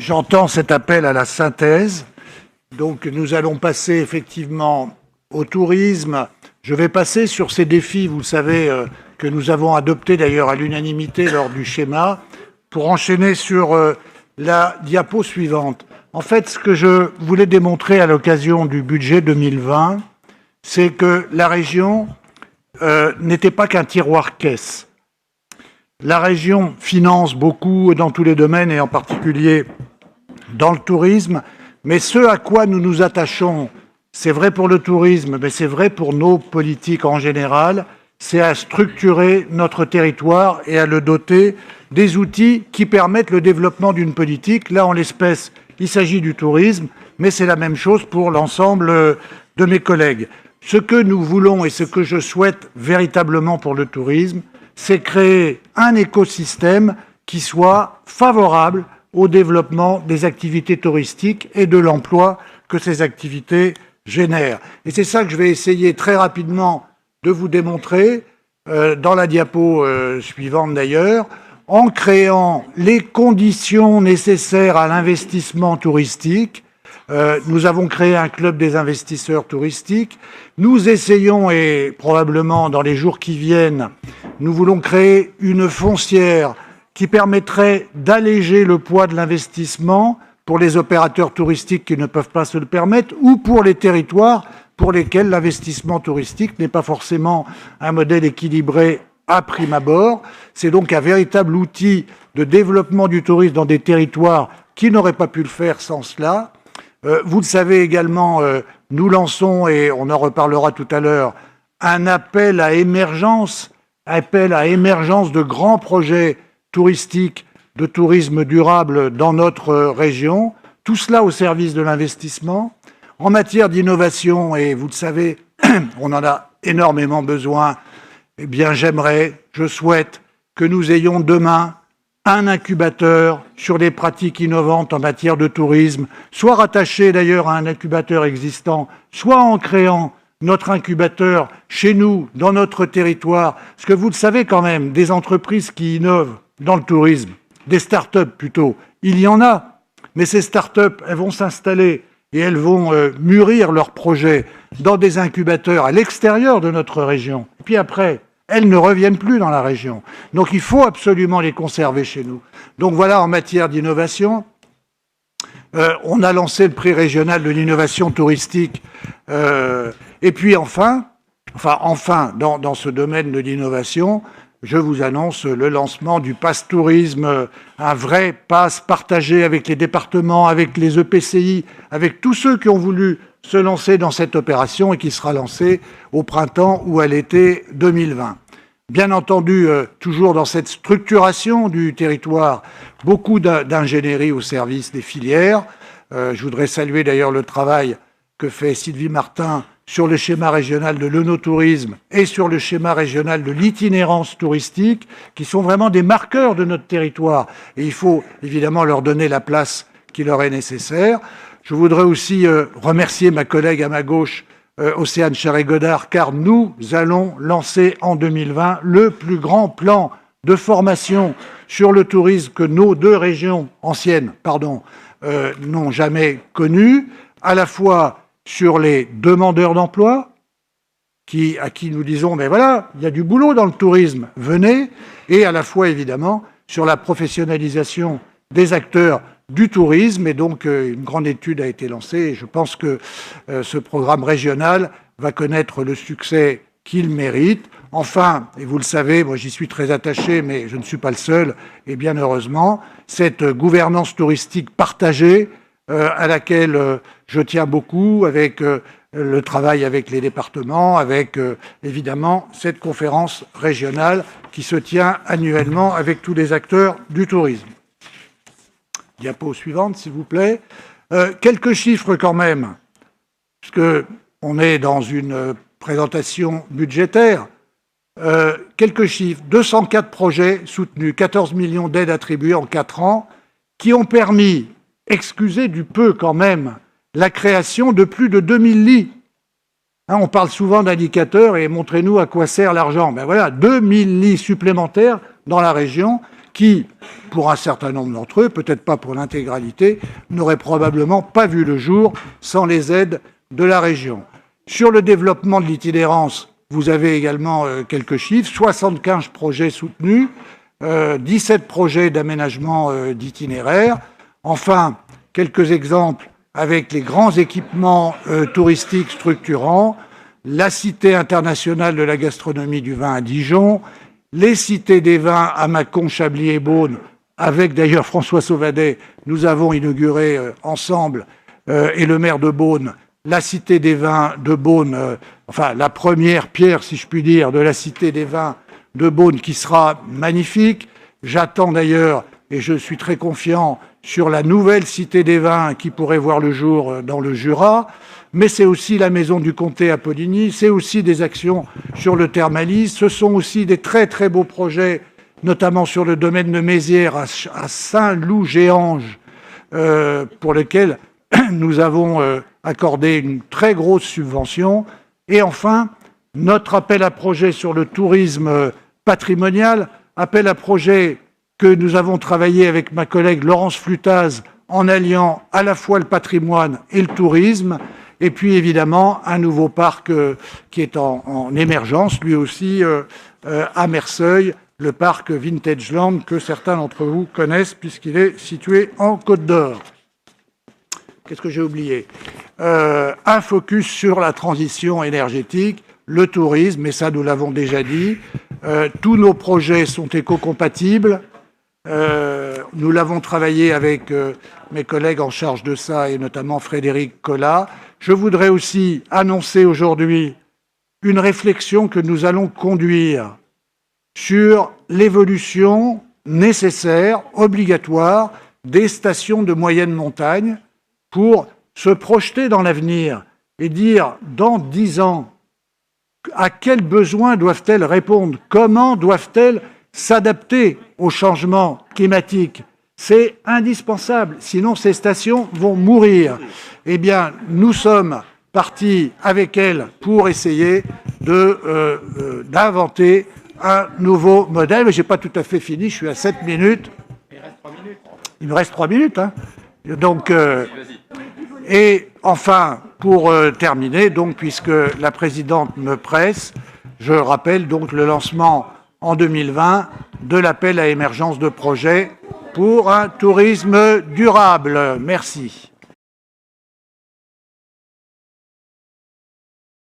J'entends cet appel à la synthèse. Donc nous allons passer effectivement au tourisme. Je vais passer sur ces défis, vous le savez, que nous avons adoptés d'ailleurs à l'unanimité lors du schéma, pour enchaîner sur la diapo suivante. En fait, ce que je voulais démontrer à l'occasion du budget 2020, c'est que la région n'était pas qu'un tiroir-caisse. La région finance beaucoup dans tous les domaines et en particulier dans le tourisme, mais ce à quoi nous nous attachons, c'est vrai pour le tourisme, mais c'est vrai pour nos politiques en général, c'est à structurer notre territoire et à le doter des outils qui permettent le développement d'une politique. Là, en l'espèce, il s'agit du tourisme, mais c'est la même chose pour l'ensemble de mes collègues. Ce que nous voulons et ce que je souhaite véritablement pour le tourisme, c'est créer un écosystème qui soit favorable au développement des activités touristiques et de l'emploi que ces activités génèrent. Et c'est ça que je vais essayer très rapidement de vous démontrer, dans la diapo suivante d'ailleurs, en créant les conditions nécessaires à l'investissement touristique. Nous avons créé un club des investisseurs touristiques. Nous essayons, et probablement dans les jours qui viennent, nous voulons créer une foncière qui permettrait d'alléger le poids de l'investissement pour les opérateurs touristiques qui ne peuvent pas se le permettre ou pour les territoires pour lesquels l'investissement touristique n'est pas forcément un modèle équilibré à prime abord. C'est donc un véritable outil de développement du tourisme dans des territoires qui n'auraient pas pu le faire sans cela. Vous le savez également, nous lançons, et on en reparlera tout à l'heure, un appel à émergence de grands projets touristiques, de tourisme durable dans notre région. Tout cela au service de l'investissement. En matière d'innovation, et vous le savez, on en a énormément besoin, eh bien je souhaite que nous ayons demain un incubateur sur les pratiques innovantes en matière de tourisme, soit rattaché d'ailleurs à un incubateur existant, soit en créant notre incubateur chez nous, dans notre territoire. Parce que vous le savez quand même, des entreprises qui innovent dans le tourisme, des start-up plutôt, il y en a. Mais ces start-up, elles vont s'installer et elles vont mûrir leurs projets dans des incubateurs à l'extérieur de notre région. Et puis après, elles ne reviennent plus dans la région. Donc il faut absolument les conserver chez nous. Donc voilà, en matière d'innovation, on a lancé le prix régional de l'innovation touristique. Et puis enfin, dans ce domaine de l'innovation, je vous annonce le lancement du Pass Tourisme, un vrai pass partagé avec les départements, avec les EPCI, avec tous ceux qui ont voulu se lancer dans cette opération et qui sera lancée au printemps ou à l'été 2020. Bien entendu, toujours dans cette structuration du territoire, beaucoup d'ingénierie au service des filières. Je voudrais saluer d'ailleurs le travail que fait Sylvie Martin sur le schéma régional de l'œnotourisme et sur le schéma régional de l'itinérance touristique, qui sont vraiment des marqueurs de notre territoire. Et il faut évidemment leur donner la place qui leur est nécessaire. Je voudrais aussi remercier ma collègue à ma gauche, Océane Charret-Godard, car nous allons lancer en 2020 le plus grand plan de formation sur le tourisme que nos deux régions anciennes n'ont jamais connu, à la fois sur les demandeurs d'emploi, à qui nous disons, mais voilà, il y a du boulot dans le tourisme, venez, et à la fois, évidemment, sur la professionnalisation des acteurs du tourisme. Et donc, une grande étude a été lancée, et je pense que ce programme régional va connaître le succès qu'il mérite. Enfin, et vous le savez, moi j'y suis très attaché, mais je ne suis pas le seul, et bien heureusement, cette gouvernance touristique partagée, à laquelle je tiens beaucoup, avec le travail avec les départements, avec évidemment cette conférence régionale qui se tient annuellement avec tous les acteurs du tourisme. Diapo suivante, s'il vous plaît. Quelques chiffres quand même, puisqu'on est dans une présentation budgétaire. Quelques chiffres. 204 projets soutenus, 14 millions d'aides attribuées en 4 ans, qui ont permis, excusez du peu quand même, la création de plus de 2000 lits. On parle souvent d'indicateurs et montrez-nous à quoi sert l'argent. Ben voilà, 2000 lits supplémentaires dans la région qui, pour un certain nombre d'entre eux, peut-être pas pour l'intégralité, n'auraient probablement pas vu le jour sans les aides de la région. Sur le développement de l'itinérance, vous avez également quelques chiffres, 75 projets soutenus, 17 projets d'aménagement d'itinéraires. Enfin, quelques exemples avec les grands équipements touristiques structurants, la Cité internationale de la gastronomie du vin à Dijon, les cités des vins à Mâcon, Chablis et Beaune, avec d'ailleurs François Sauvadet, nous avons inauguré ensemble, et le maire de Beaune, la Cité des vins de Beaune, enfin la première pierre, si je puis dire, de la Cité des vins de Beaune, qui sera magnifique. J'attends d'ailleurs, et je suis très confiant, sur la nouvelle Cité des vins qui pourrait voir le jour dans le Jura. Mais c'est aussi la maison du comté à Poligny, c'est aussi des actions sur le thermalisme, ce sont aussi des très très beaux projets, notamment sur le domaine de Mézières à Saint-Loup-Géange, pour lesquels nous avons accordé une très grosse subvention. Et enfin, notre appel à projet sur le tourisme patrimonial, appel à projet que nous avons travaillé avec ma collègue Laurence Flutaz en alliant à la fois le patrimoine et le tourisme, et puis évidemment un nouveau parc qui est en émergence, lui aussi à Merseuil, le parc Vintageland que certains d'entre vous connaissent puisqu'il est situé en Côte d'Or. Qu'est-ce que j'ai oublié? Un focus sur la transition énergétique, le tourisme, mais ça nous l'avons déjà dit. Tous nos projets sont éco-compatibles. Nous l'avons travaillé avec mes collègues en charge de ça, et notamment Frédéric Collat. Je voudrais aussi annoncer aujourd'hui une réflexion que nous allons conduire sur l'évolution nécessaire, obligatoire, des stations de moyenne montagne pour se projeter dans l'avenir et dire, dans 10 ans, à quels besoins doivent-elles répondre? Comment doivent-elles s'adapter au changement climatique? C'est indispensable, sinon ces stations vont mourir. Eh bien, nous sommes partis avec elles pour essayer d'inventer un nouveau modèle. Mais je n'ai pas tout à fait fini, je suis à 7 minutes. Il reste 3 minutes. Il me reste 3 minutes. Hein. Donc, et enfin, pour terminer, donc, puisque la présidente me presse, je rappelle donc le lancement en 2020 de l'appel à émergence de projets pour un tourisme durable. Merci.